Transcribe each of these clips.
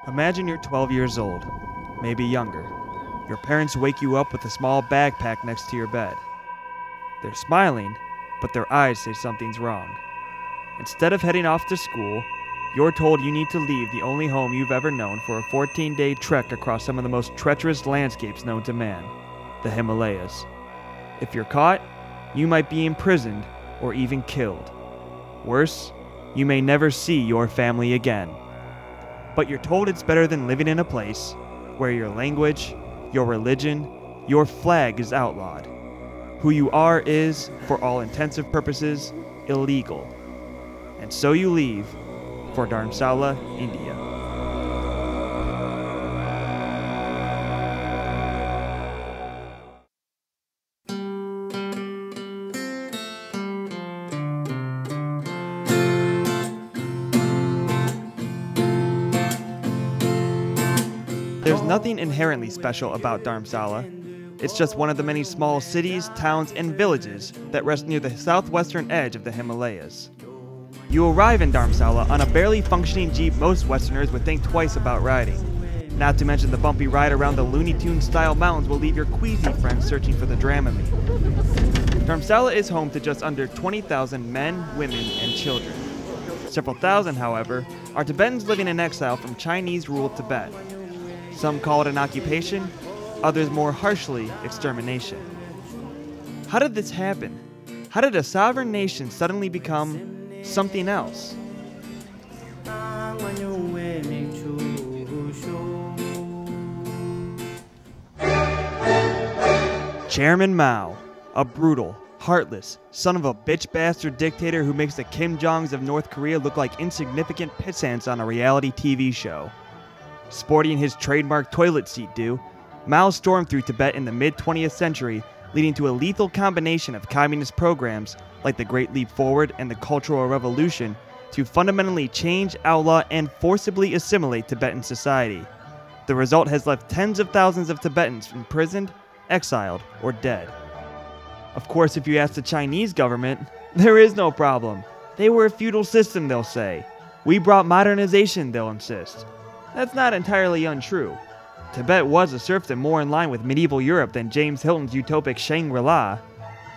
Imagine you're 12 years old, maybe younger. Your parents wake you up with a small backpack next to your bed. They're smiling, but their eyes say something's wrong. Instead of heading off to school, you're told you need to leave the only home you've ever known for a 14-day trek across some of the most treacherous landscapes known to man, the Himalayas. If you're caught, you might be imprisoned or even killed. Worse, you may never see your family again. But you're told it's better than living in a place where your language, your religion, your flag is outlawed. Who you are is, for all intensive purposes, illegal. And so you leave for Dharamsala, India. There's nothing inherently special about Dharamsala. It's just one of the many small cities, towns, and villages that rest near the southwestern edge of the Himalayas. You arrive in Dharamsala on a barely functioning jeep most Westerners would think twice about riding. Not to mention the bumpy ride around the Looney Tunes-style mountains will leave your queasy friends searching for the Dramamine. Dharamsala is home to just under 20,000 men, women, and children. Several thousand, however, are Tibetans living in exile from Chinese-ruled Tibet. Some call it an occupation, others more harshly, extermination. How did this happen? How did a sovereign nation suddenly become something else? Chairman Mao, a brutal, heartless, son of a bitch bastard dictator who makes the Kim Jongs of North Korea look like insignificant pissants on a reality TV show. Sporting his trademark toilet seat do, Mao stormed through Tibet in the mid-20th century, leading to a lethal combination of communist programs like the Great Leap Forward and the Cultural Revolution to fundamentally change, outlaw, and forcibly assimilate Tibetan society. The result has left tens of thousands of Tibetans imprisoned, exiled, or dead. Of course, if you ask the Chinese government, there is no problem. They were a feudal system, they'll say. We brought modernization, they'll insist. That's not entirely untrue. Tibet was a serfdom more in line with medieval Europe than James Hilton's utopic Shangri-La.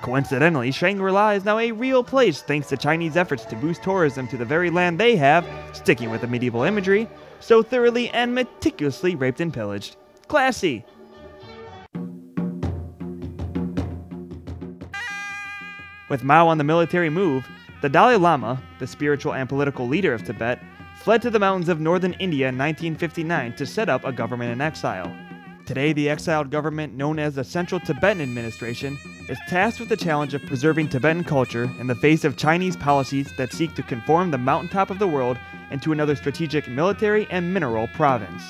Coincidentally, Shangri-La is now a real place thanks to Chinese efforts to boost tourism to the very land they have, sticking with the medieval imagery, so thoroughly and meticulously raped and pillaged. Classy! With Mao on the military move, the Dalai Lama, the spiritual and political leader of Tibet, fled to the mountains of northern India in 1959 to set up a government in exile. Today, the exiled government, known as the Central Tibetan Administration, is tasked with the challenge of preserving Tibetan culture in the face of Chinese policies that seek to conform the mountaintop of the world into another strategic military and mineral province.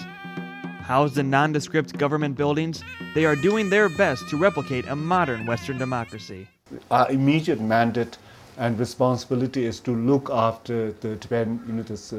Housed in nondescript government buildings, they are doing their best to replicate a modern Western democracy. Our immediate mandate and responsibility is to look after the Tibetan, this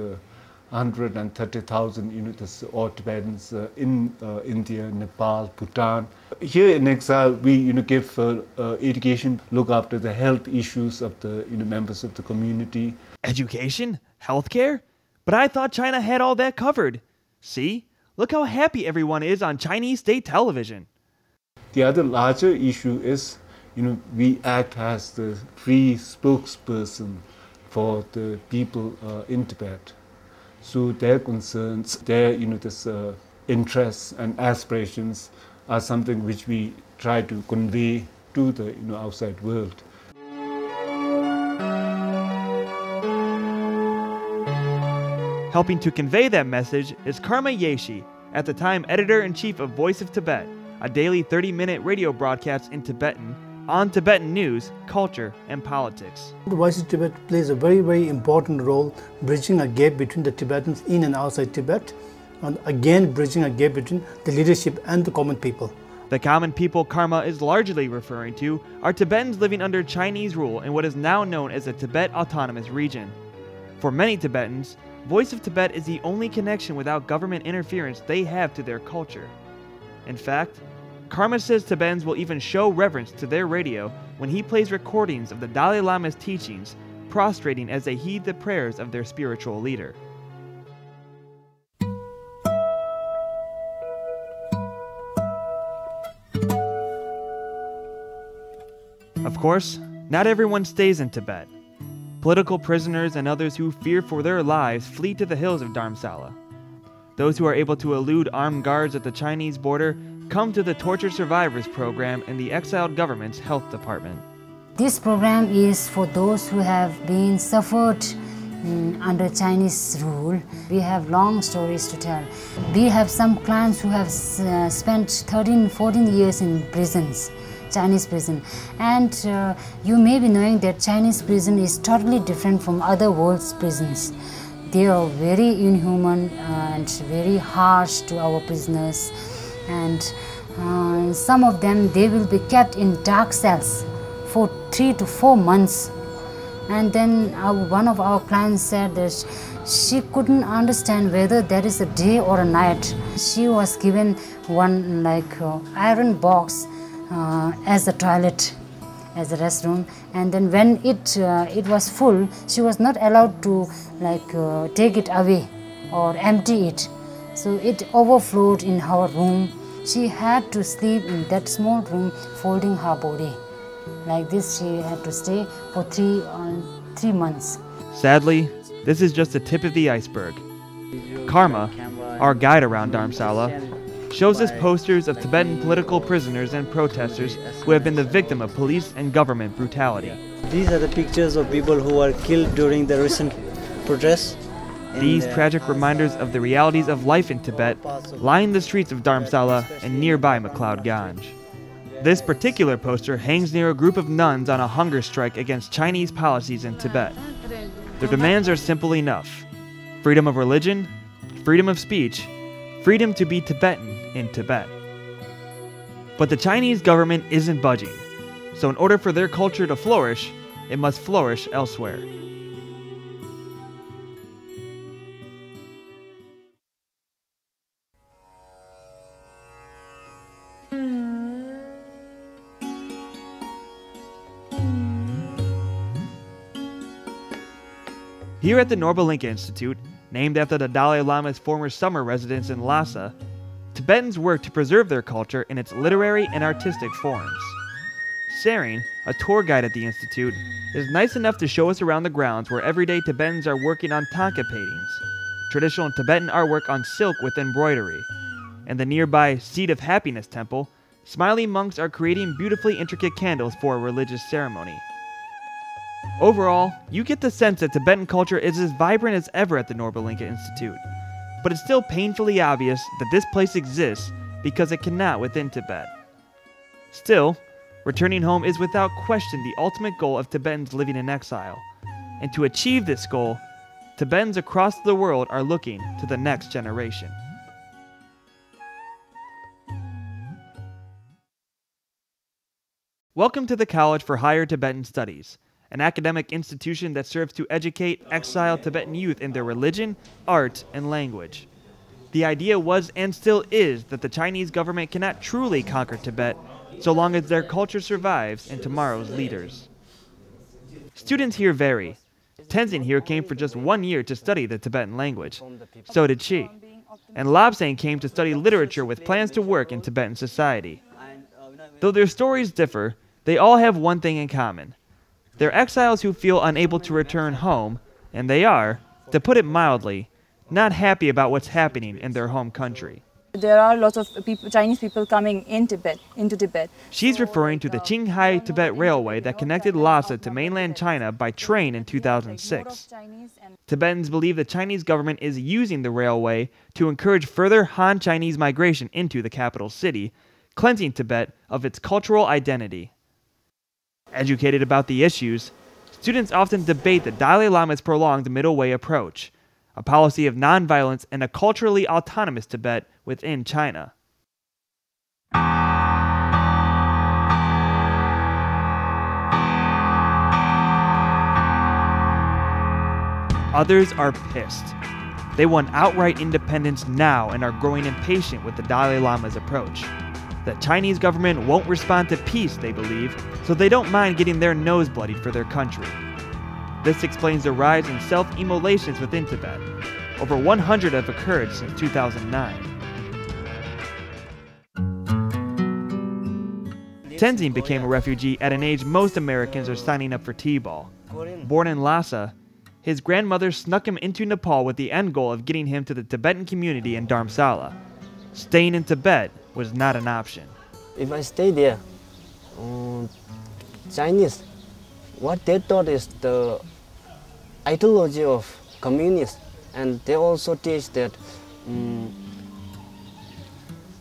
130,000, this all Tibetans in India, Nepal, Bhutan. Here in exile, we, give education, look after the health issues of the, members of the community. Education? Healthcare? But I thought China had all that covered. See? Look how happy everyone is on Chinese state television. The other larger issue is, we act as the free spokesperson for the people in Tibet. So their concerns, their interests and aspirations are something which we try to convey to the outside world. Helping to convey that message is Karma Yeshi, at the time editor-in-chief of Voice of Tibet, a daily 30-minute radio broadcast in Tibetan on Tibetan news, culture, and politics. The Voice of Tibet plays a very, very important role bridging a gap between the Tibetans in and outside Tibet, and again bridging a gap between the leadership and the common people. The common people Karma is largely referring to are Tibetans living under Chinese rule in what is now known as the Tibet Autonomous Region. For many Tibetans, Voice of Tibet is the only connection without government interference they have to their culture. In fact, Karma says Tibetans will even show reverence to their radio when he plays recordings of the Dalai Lama's teachings, prostrating as they heed the prayers of their spiritual leader. Of course, not everyone stays in Tibet. Political prisoners and others who fear for their lives flee to the hills of Dharamsala. Those who are able to elude armed guards at the Chinese border come to the Torture Survivors Program in the exiled government's health department. This program is for those who have been suffered under Chinese rule. We have long stories to tell. We have some clients who have spent 13, 14 years in prisons, Chinese prison. And you may be knowing that Chinese prison is totally different from other world's prisons. They are very inhuman and very harsh to our prisoners. And some of them, they will be kept in dark cells for 3 to 4 months. And then one of our clients said that she couldn't understand whether there is a day or a night. She was given one iron box as a toilet, as a restroom, and then when it was full, she was not allowed to take it away or empty it. So it overflowed in her room. She had to sleep in that small room, folding her body. Like this, she had to stay for 3 months. Sadly, this is just the tip of the iceberg. Karma, our guide around Dharamsala, shows us posters of Tibetan political prisoners and protesters who have been the victim of police and government brutality. These are the pictures of people who were killed during the recent protests. These tragic reminders of the realities of life in Tibet line the streets of Dharamsala and nearby MacLeod Ganj. This particular poster hangs near a group of nuns on a hunger strike against Chinese policies in Tibet. Their demands are simple enough: freedom of religion, freedom of speech, freedom to be Tibetan in Tibet. But the Chinese government isn't budging, so in order for their culture to flourish, it must flourish elsewhere. Here at the Norbalinka Institute, named after the Dalai Lama's former summer residence in Lhasa, Tibetans work to preserve their culture in its literary and artistic forms. Sarin, a tour guide at the Institute, is nice enough to show us around the grounds where everyday Tibetans are working on tanka paintings, traditional Tibetan artwork on silk with embroidery. And the nearby Seat of Happiness temple, smiling monks are creating beautifully intricate candles for a religious ceremony. Overall, you get the sense that Tibetan culture is as vibrant as ever at the Norbalinka Institute, but it's still painfully obvious that this place exists because it cannot within Tibet. Still, returning home is without question the ultimate goal of Tibetans living in exile, and to achieve this goal, Tibetans across the world are looking to the next generation. Welcome to the College for Higher Tibetan Studies, an academic institution that serves to educate exiled Tibetan youth in their religion, art, and language. The idea was and still is that the Chinese government cannot truly conquer Tibet so long as their culture survives in tomorrow's leaders. Students here vary. Tenzin here came for just 1 year to study the Tibetan language. So did she. And Lobsang came to study literature with plans to work in Tibetan society. Though their stories differ, they all have one thing in common. They're exiles who feel unable to return home, and they are, to put it mildly, not happy about what's happening in their home country. There are lots of Chinese people coming into Tibet. She's referring to the Qinghai-Tibet Railway that connected Lhasa to mainland China by train in 2006. Tibetans believe the Chinese government is using the railway to encourage further Han Chinese migration into the capital city, cleansing Tibet of its cultural identity. Educated about the issues, students often debate the Dalai Lama's prolonged middle way approach, a policy of nonviolence and a culturally autonomous Tibet within China. Others are pissed. They want outright independence now and are growing impatient with the Dalai Lama's approach. The Chinese government won't respond to peace, they believe, so they don't mind getting their nose bloodied for their country. This explains the rise in self-immolations within Tibet. Over 100 have occurred since 2009. Tenzin became a refugee at an age most Americans are signing up for T-ball. Born in Lhasa, his grandmother snuck him into Nepal with the end goal of getting him to the Tibetan community in Dharamsala. Staying in Tibet was not an option. If I stay there, Chinese, what they taught is the ideology of communists, and they also teach that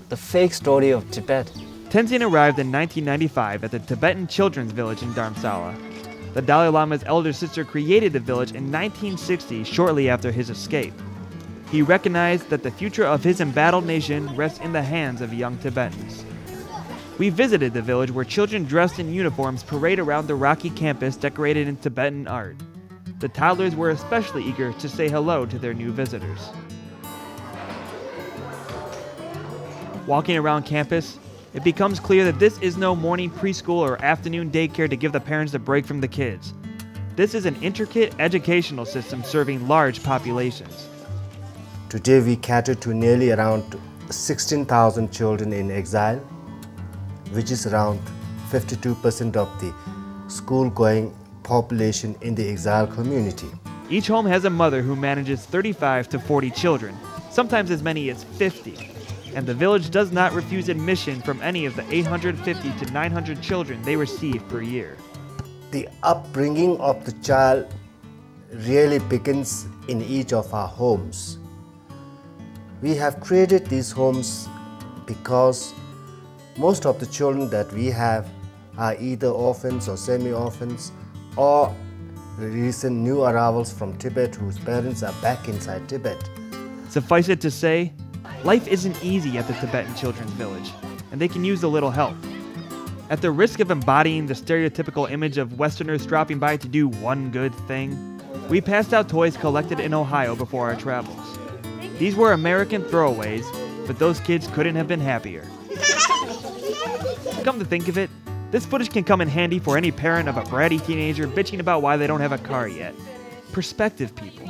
the fake story of Tibet. Tenzin arrived in 1995 at the Tibetan Children's Village in Dharamsala. The Dalai Lama's elder sister created the village in 1960, shortly after his escape. He recognized that the future of his embattled nation rests in the hands of young Tibetans. We visited the village where children dressed in uniforms parade around the rocky campus decorated in Tibetan art. The toddlers were especially eager to say hello to their new visitors. Walking around campus, it becomes clear that this is no morning preschool or afternoon daycare to give the parents a break from the kids. This is an intricate educational system serving large populations. Today we cater to nearly around 16,000 children in exile, which is around 52% of the school-going population in the exile community. Each home has a mother who manages 35 to 40 children, sometimes as many as 50. And the village does not refuse admission from any of the 850 to 900 children they receive per year. The upbringing of the child really begins in each of our homes. We have created these homes because most of the children that we have are either orphans or semi-orphans or recent new arrivals from Tibet whose parents are back inside Tibet. Suffice it to say, life isn't easy at the Tibetan Children's Village, and they can use a little help. At the risk of embodying the stereotypical image of Westerners dropping by to do one good thing, we passed out toys collected in Ohio before our travels. These were American throwaways, but those kids couldn't have been happier. Come to think of it, this footage can come in handy for any parent of a bratty teenager bitching about why they don't have a car yet. Perspective, people.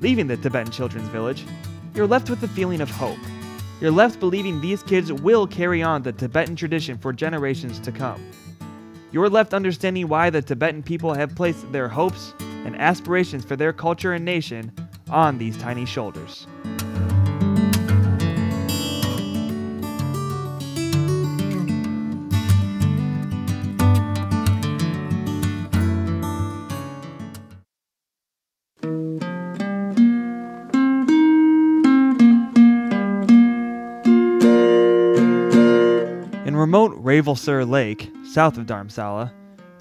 Leaving the Tibetan Children's Village, you're left with a feeling of hope. You're left believing these kids will carry on the Tibetan tradition for generations to come. You're left understanding why the Tibetan people have placed their hopes and aspirations for their culture and nation on these tiny shoulders. In remote Ravalsur Lake, south of Dharamsala,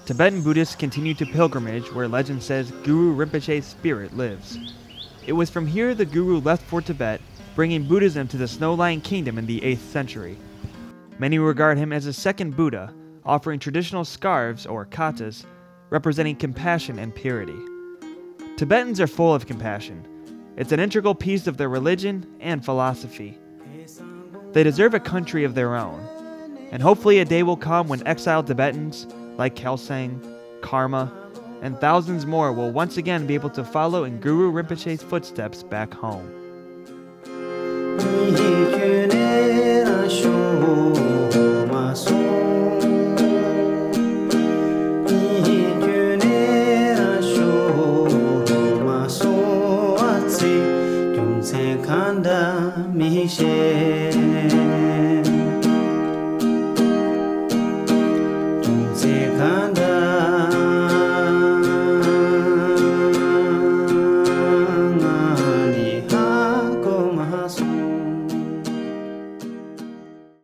Tibetan Buddhists continue to pilgrimage where legend says Guru Rinpoche's spirit lives. It was from here the Guru left for Tibet, bringing Buddhism to the snow-lined kingdom in the 8th century. Many regard him as a second Buddha, offering traditional scarves, or katas, representing compassion and purity. Tibetans are full of compassion. It's an integral piece of their religion and philosophy. They deserve a country of their own. And hopefully a day will come when exiled Tibetans, like Kelsang, Karma, and thousands more will once again be able to follow in Guru Rinpoche's footsteps back home. Mihi